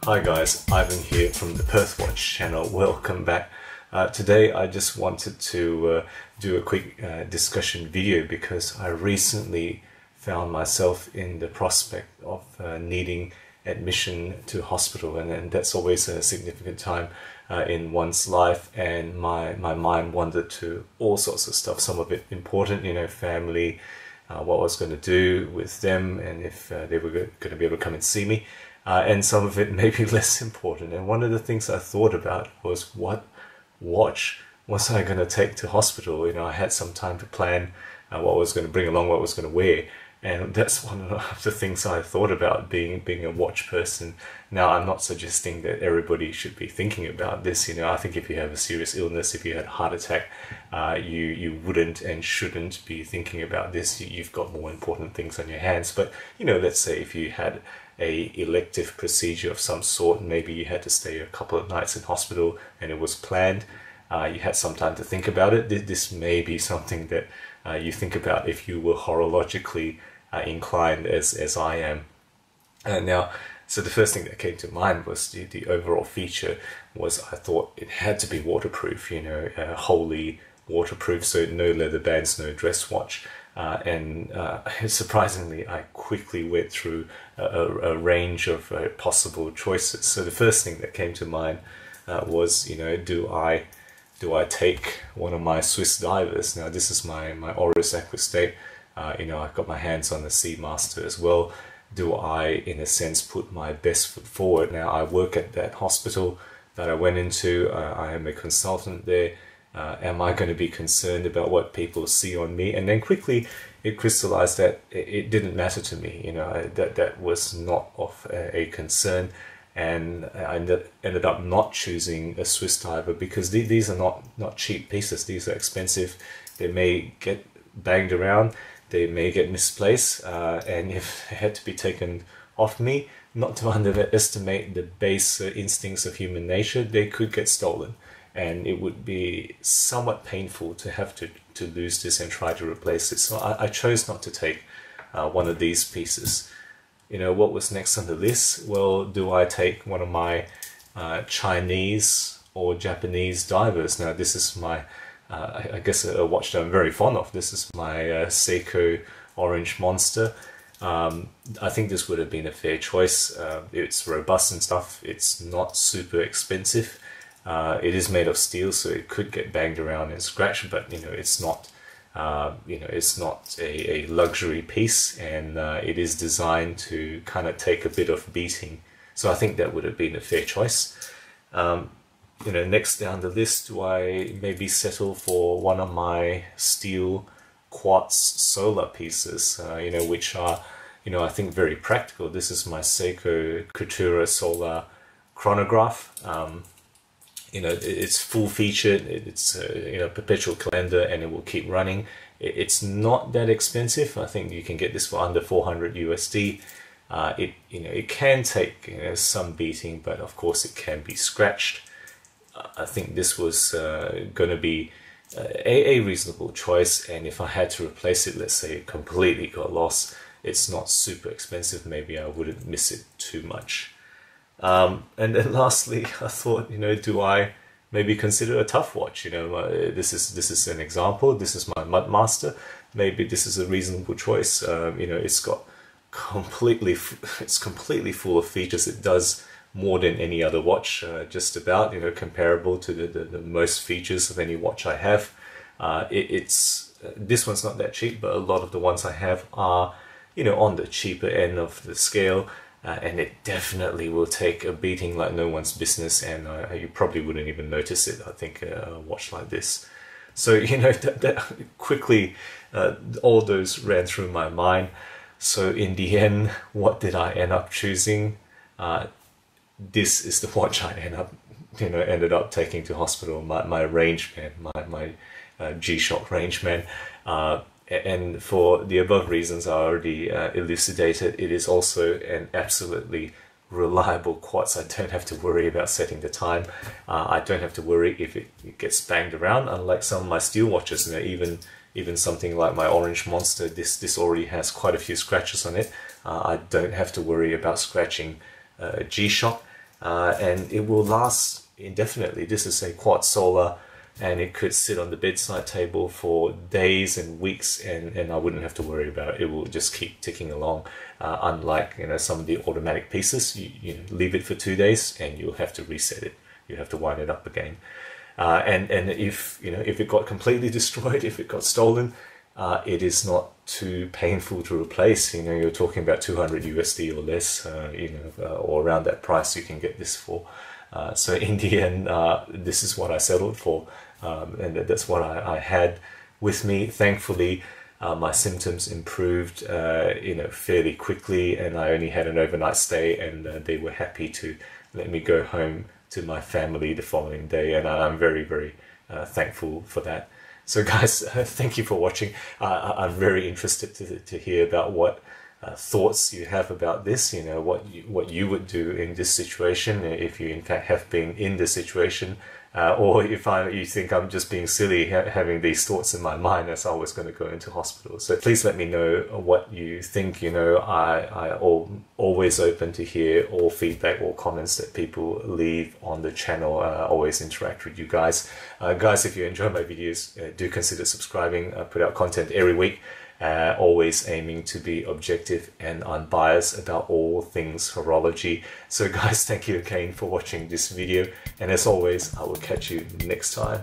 Hi guys, Ivan here from the Perth Watch channel. Welcome back. Today I just wanted to do a quick discussion video because I recently found myself in the prospect of needing admission to hospital, and that's always a significant time in one's life, and my mind wandered to all sorts of stuff, some of it important, family, what I was going to do with them, and if they were going to be able to come and see me. And some of it may be less important. And one of the things I thought about was, what watch was I going to take to hospital? I had some time to plan what I was going to bring along, what I was going to wear. And that's one of the things I thought about, being a watch person. Now, I'm not suggesting that everybody should be thinking about this. I think if you have a serious illness, if you had a heart attack, you wouldn't and shouldn't be thinking about this. You've got more important things on your hands. But, let's say if you had a elective procedure of some sort, maybe you had to stay a couple of nights in hospital and it was planned, you had some time to think about it. This may be something that you think about if you were horologically inclined as I am. Now, so the first thing that came to mind was the overall feature was, I thought it had to be waterproof, wholly waterproof, so no leather bands, no dress watch. And surprisingly, I quickly went through a range of possible choices. So the first thing that came to mind was, do I take one of my Swiss divers? Now, this is my Oris Aquastate. I've got my hands on the Seamaster as well. Do I, in a sense, put my best foot forward? Now, I work at that hospital that I went into. I am a consultant there. Am I going to be concerned about what people see on me? And then quickly it crystallized that it didn't matter to me. That was not of a concern. And I ended up not choosing a Swiss diver because these are not cheap pieces. These are expensive. They may get banged around. They may get misplaced. And if they had to be taken off me, not to underestimate the base instincts of human nature, they could get stolen. And it would be somewhat painful to have to lose this and try to replace it. So I chose not to take one of these pieces. What was next on the list? Well, do I take one of my Chinese or Japanese divers? Now, this is my, I guess, a watch that I'm very fond of. This is my Seiko Orange Monster. I think this would have been a fair choice. It's robust and stuff. It's not super expensive. It is made of steel, so it could get banged around and scratched, but it's not it's not a luxury piece, and it is designed to kind of take a bit of beating. So I think that would have been a fair choice. Next down the list, do I maybe settle for one of my steel quartz solar pieces, which are, I think very practical. This is my Seiko Couture Solar chronograph. It's full featured, it's perpetual calendar, and it will keep running. It's not that expensive. I think you can get this for under 400 USD. It can take some beating, but of course it can be scratched. I think this was going to be a reasonable choice, and if I had to replace it, let's say it completely got lost, it's not super expensive. Maybe I wouldn't miss it too much. And then lastly, I thought, do I maybe consider a tough watch? This is an example. This is my Mudmaster. Maybe this is a reasonable choice. It's completely full of features. It does more than any other watch, just about, comparable to the most features of any watch I have. This one's not that cheap, but a lot of the ones I have are, on the cheaper end of the scale. And it definitely will take a beating like no one's business, and you probably wouldn't even notice it, I think, a watch like this. So, that quickly, all those ran through my mind. So in the end, what did I end up choosing? This is the watch I ended up taking to hospital, my Rangeman, my G-Shock Rangeman. And for the above reasons I already elucidated, it is also an absolutely reliable quartz. I don't have to worry about setting the time. I don't have to worry if it gets banged around, unlike some of my steel watches. Even something like my Orange Monster, this already has quite a few scratches on it. I don't have to worry about scratching G-Shock. and it will last indefinitely. This is a quad solar, and it could sit on the bedside table for days and weeks, and I wouldn't have to worry about it. It will just keep ticking along. Unlike some of the automatic pieces, you leave it for 2 days and you'll have to reset it. You have to wind it up again. And if if it got completely destroyed, if it got stolen, it is not too painful to replace. You're talking about 200 USD or less, or around that price you can get this for. So in the end, this is what I settled for, and that's what I had with me. Thankfully, my symptoms improved, fairly quickly, and I only had an overnight stay, and they were happy to let me go home to my family the following day, and I'm very, very thankful for that. So guys, thank you for watching. I'm very interested to hear about what thoughts you have about this, what you would do in this situation, if you in fact have been in this situation, or if you think I'm just being silly having these thoughts in my mind as I was going to go into hospital. So please let me know what you think. I always open to hear all feedback or comments that people leave on the channel. I always interact with you guys. Guys, if you enjoy my videos, do consider subscribing. I put out content every week. Always aiming to be objective and unbiased about all things horology. So guys, thank you again for watching this video, and as always, I will catch you next time.